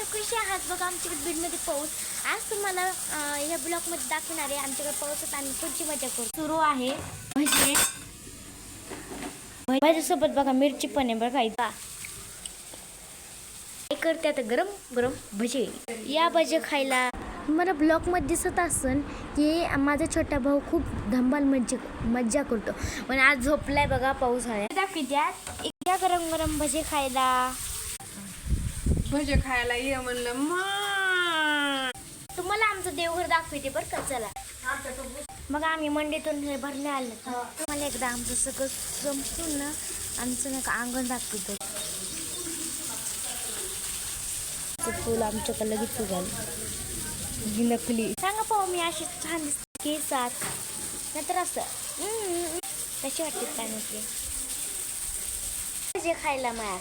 मित्रांनो, कसे आहात बघा. आमच्याकडे बीडमध्ये पाऊस. आज तुम्हाला या ब्लॉगमध्ये दाखवणार आहे आमच्याकडे पाऊसात आम्ही पुढची मजा करू. सुरू आहे भजी. भाजीसोबत बघा मिरची पण आहे बघा. इथं काय करते आता, गरम गरम भजी. या भजी खायला मला ब्लॉगमध्ये दिसत असन की माझा छोटा भाऊ खूप धमाल मज्जा करतो, पण आज झोपलाय बघा पाऊस आहे. दाखवत्यात या गरम गरम भजी खायला. भजे खायला ये म्हणलं तुम्हाला आमचं देवघर दाखवते बरं का. चला मग आम्ही मंडीतून हे भरणे आले. तुम्हाला एकदा आमचं सगळं संपून ना आमचं नाही का अंगण दाखवतो. फुल आमच्याकडे लगेच उगाल ही नकली. सांगा पाहू मी अशी छान दिसते केसात नंतर असं कशी वाटते काय नकली जे खायला. माया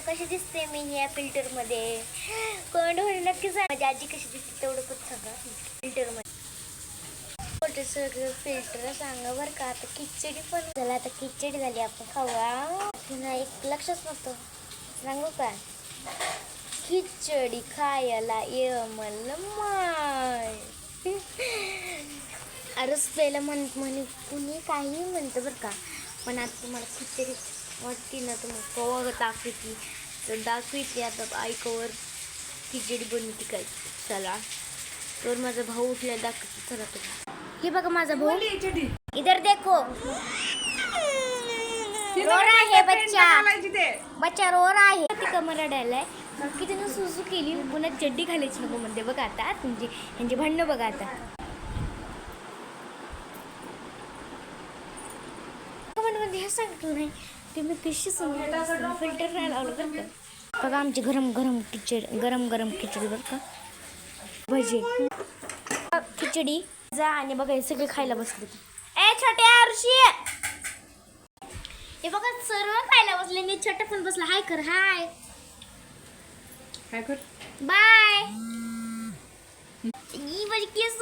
कशी दिसते मी या फिल्टर मध्ये. कोण नक्की सांग माझी आजी कशी दिसते तेवढं पण सांगा फिल्टर मध्ये. सगळं फिल्टर सांगा बरं का. आता खिचडी पण झाला. आता खिचडी झाली आपण खाऊया. पुन्हा एक लक्षच नव्हतं सांगू का. खिचडी खायला ये म्हणलं माय. अरच पहिला म्हणे कुणी काही म्हणतं बरं का, पण आता तुम्हाला खिचडी वाटते ना तर मग कवर दाखवते तर दाखवते. आता ऐकवर खिचडी बनवते काय. चला तर माझा भाऊ उठल्या दाखवते. चला तुम्ही हे बघा माझा भाऊ. इधर देखो रो रहा है बच्चा रो रहा है. ती कमर रडायलाय की त्यानं सुसू केली. पुन्हा चड्डी घालायची नको म्हणते बघा. आता म्हणजे यांचे भांडणं बघा. आता म्हणजे हे सांगतो नाही ते मी कशी समजून फिल्टर नाही लावलं बरं का. बघा आमची गरम गरम खिचडी बरं का. भजी खिचडी जा आणि बघा हे सगळे खायला बसले. ए छोटे आरशी हे बघा सर्व खायला बसले. मी छोटा पण बसला. हाय कर. हाय कर बाय. ई बजी केस